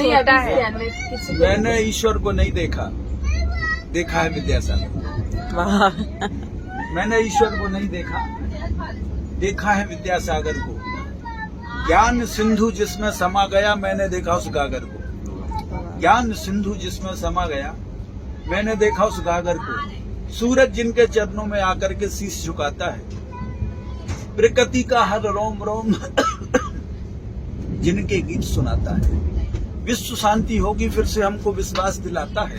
नहीं छोटा अभी है। किसी को मैंने ईश्वर को नहीं देखा, देखा है विद्यासागर। वाह। मैंने ईश्वर को नहीं देखा, देखा है विद्यासागर को। ज्ञान सिंधु जिसमें समा गया, मैंने देखा उस गागर को। ज्ञान सिंधु जिसमें समा गया, मैंने देखा उस गागर को। सूरज जिनके चरणों में आकर के शीश झुकाता है, प्रकृति का हर रोम रोम जिनके गीत सुनाता है। विश्व शांति होगी फिर से हमको विश्वास दिलाता है।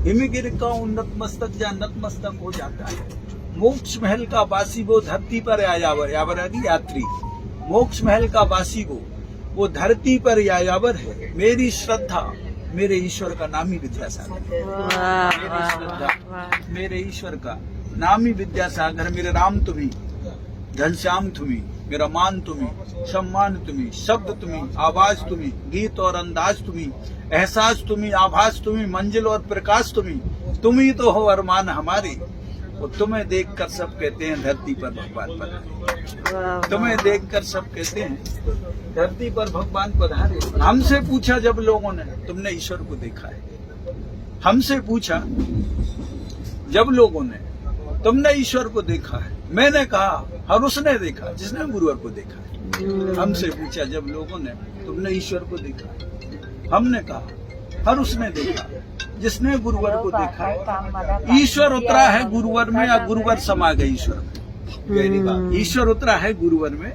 हिमगिर का उन्नत मस्तक या नतमस्तक हो जाता है। मोक्ष महल का वासी वो धरती पर आयावर, यावर यानी यात्री। मोक्ष महल का वासी वो धरती पर यायावर है। मेरी श्रद्धा मेरे ईश्वर का नाम ही विद्यासागर। वाह, मेरी वाह, श्रद्धा वाह। मेरे ईश्वर का नाम ही विद्यासागर। मेरे राम तुम्ही, घनश्याम तुम्ही, मेरा मान तुम्ही, सम्मान तुम्ही, शब्द तुम्ही, आवाज तुम्ही, गीत और अंदाज तुम्ही, एहसास तुम्ही, आभास तुम्ही, मंजिल और प्रकाश तुम्ही तो हो अरमान हमारे। और तुम्हें देखकर सब कहते हैं धरती पर भगवान पधारे। तुम्हें देखकर सब कहते हैं धरती पर भगवान पधारे। हमसे पूछा जब लोगों ने, तुमने ईश्वर को देखा है? हमसे पूछा जब लोगों ने, तुमने ईश्वर को देखा है? मैंने कहा हर उसने देखा जिसने गुरुवर को देखा है। हमसे पूछा जब लोगों ने, तुमने ईश्वर को देखा है? हमने कहा हर उसने देखा जिसने गुरुवर को देखा है। ईश्वर उतरा है गुरुवर में या गुरुवर समा गए ईश्वर में? ईश्वर उतरा है गुरुवर में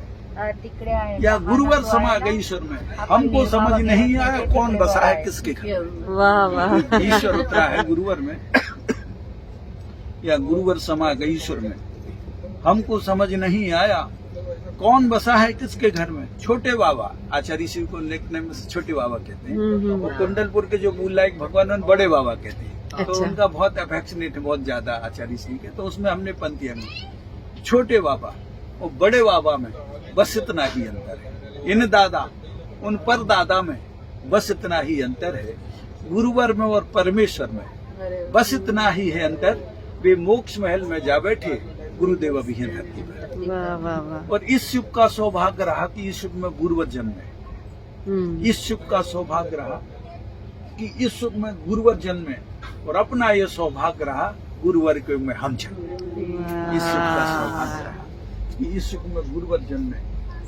या गुरुवर समा गए ईश्वर में? हमको समझ नहीं आया कौन बसा है किसके घर में। वाह वाह। ईश्वर उतरा है गुरुवर में या गुरुवर समा गए ईश्वर में? हमको समझ नहीं आया कौन बसा है किसके घर में। छोटे बाबा, आचार्य शिव को निकनेम से छोटे बाबा कहते हैं। वो कुंडलपुर के जो मूल लायक भगवान उन बड़े बाबा कहते हैं। तो अच्छा। उनका बहुत अफेक्शनेट है, बहुत ज्यादा आचार्य शिव के। तो उसमें हमने पंक्तियां में छोटे बाबा और बड़े बाबा में बस इतना ही अंतर है। इन दादा उन पर दादा में बस इतना ही अंतर है। गुरुवर में और परमेश्वर में बस इतना ही है अंतर। वे मोक्ष महल में जा बैठे, गुरुदेव अभी है धरती पर। वाह वाह वाह। और इस युग का सौभाग्य रहा कि इस युग में गुरुवर जन्मे। इस युग का सौभाग्य रहा कि इस युग में गुरुवर जन्मे। और अपना ये सौभाग्य रहा गुरुवर के युग में हम जन्मे। इस युग का सौभाग्य रहा कि इस युग में गुरुवर जन्मे।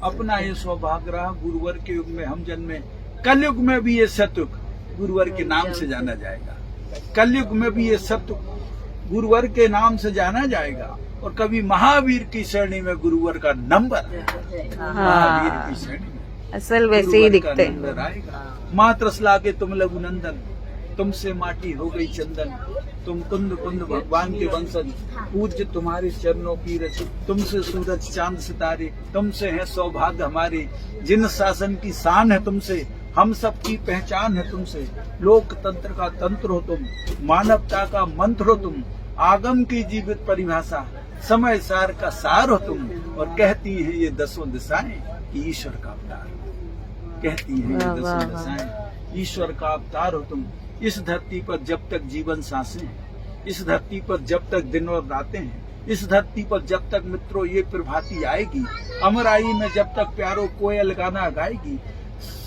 अपना ये सौभाग्य रहा गुरुवर के युग में हम जन्मे। कलयुग में भी ये सतयुग गुरुवर के नाम से जाना जाएगा। कलयुग में भी ये सतयुग गुरुवर के नाम से जाना जाएगा। और कभी महावीर की श्रेणी में गुरुवर का नंबर, महावीर की श्रेणी में असल वैसे ही दिखते हैं। नंबर आएगा। मात्रस लागे तुम लघु नंदन, तुमसे माटी हो गई चंदन। तुम कुंद कुंद भगवान के वंशज, पूज्य तुम्हारे चरणों की रच। तुमसे सूरज चांद सितारे, तुमसे है सौभाग्य हमारे। जिन शासन की शान है तुमसे, हम सब की पहचान है तुमसे। लोकतंत्र का तंत्र हो तुम, मानवता का मंत्र हो तुम। आगम की जीवित परिभाषा, समय सार का सार हो तुम। और कहती हैं ये दसों दिशाएं कि ईश्वर का अवतार। कहती हैं ये दसों दिशाएं ईश्वर का अवतार हो तुम। इस धरती पर जब तक जीवन सांसें हैं, इस धरती पर जब तक दिन और रातें हैं, इस धरती पर जब तक मित्रों ये प्रभाती आएगी, अमराई में जब तक प्यारो कोयल गाना गाएगी,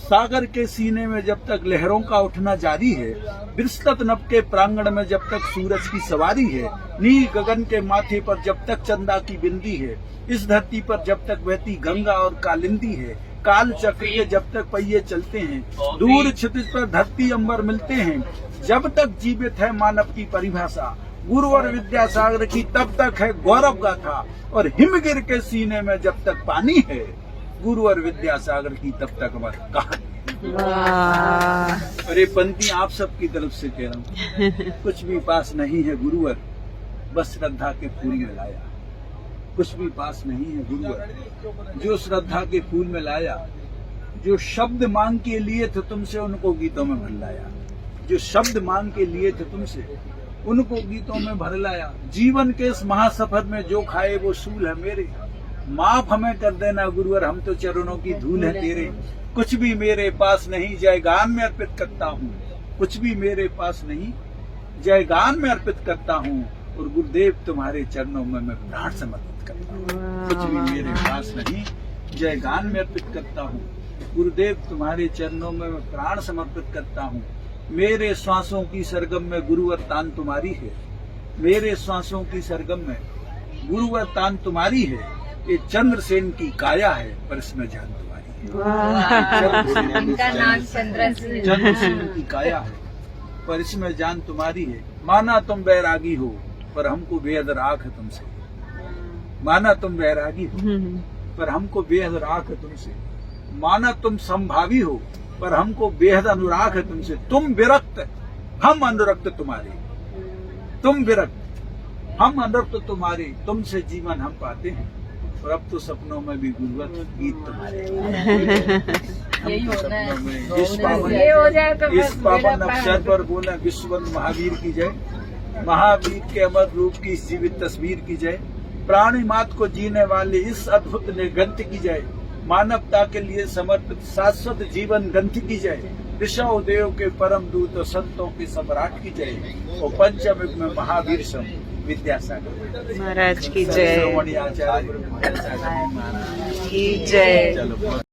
सागर के सीने में जब तक लहरों का उठना जारी है, विस्तृत नभ के प्रांगण में जब तक सूरज की सवारी है, नील गगन के माथे पर जब तक चंदा की बिंदी है, इस धरती पर जब तक बहती गंगा और कालिंदी है, काल चक्र के जब तक पहिए चलते हैं, दूर क्षितिज पर धरती अंबर मिलते हैं, जब तक जीवित है मानव की परिभाषा, गुरुवर विद्यासागर की तब तक है गौरव गाथा। और हिमगिर के सीने में जब तक पानी है, गुरुवर विद्यासागर की तब तक हमारी कहानी। अरे पंक्ति आप सबकी तरफ से कह रहा हूँ। कुछ भी पास नहीं है गुरुवर, बस श्रद्धा के फूल में लाया। कुछ भी पास नहीं है गुरुवर, जो श्रद्धा के फूल में लाया। जो शब्द मांग के लिए थे तुमसे, उनको गीतों में भर लाया। जो शब्द मांग के लिए थे तुमसे, उनको गीतों में भर लाया। जीवन के इस महासफर में जो खाए वो सूल है मेरे। माफ हमें कर देना गुरुवर, हम तो चरणों की धूल है तेरे। कुछ भी मेरे पास नहीं, जय गान में अर्पित करता हूँ। कुछ भी मेरे पास नहीं, जय गान में अर्पित करता हूँ। और गुरुदेव तुम्हारे चरणों में मैं प्राण समर्पित करता हूँ। कुछ भी मेरे पास नहीं, जय गान में अर्पित करता हूँ। गुरुदेव तुम्हारे चरणों में मैं प्राण समर्पित करता हूँ। मेरे श्वासों की सरगम में गुरुवर तान तुम्हारी है। मेरे श्वासों की सरगम में गुरुवर तान तुम्हारी है। ये चंद्रसेन की काया है पर इसमें जान तुम्हारी है। इनका नाम चंद्रसेन। चंद्रसेन की काया है पर इसमें जान तुम्हारी है। माना तुम बैरागी हो पर हमको बेहद राख है तुमसे। माना तुम बैरागी हो पर हमको बेहद राख है तुमसे। माना तुम संभावी हो पर हमको बेहद अनुराग है तुमसे। तुम विरक्त हम अनुरक्त तुम्हारे। तुम विरक्त हम अनुरक्त तुम्हारे। तुमसे जीवन हम पाते हैं और अब तो सपनों में भी गुरुवत गीत तुम्हारे। यही होना है। सपनों में इस पावन अवसर पर बोला विश्ववंद महावीर की जय। महावीर के अमर रूप की जीवित तस्वीर की जय। प्राणी मात्र को जीने वाले इस अद्भुत निर्ग्रंथ की जय। मानवता के लिए समर्पित शाश्वत जीवन ग्रंथ की जय। ऋषभ देव के परम दूत और संतों के सम्राट की जय। और पंचम युग में महावीर सम विद्यासागर महाराज की जय श्रोमणी आचार्य की जय। चलो।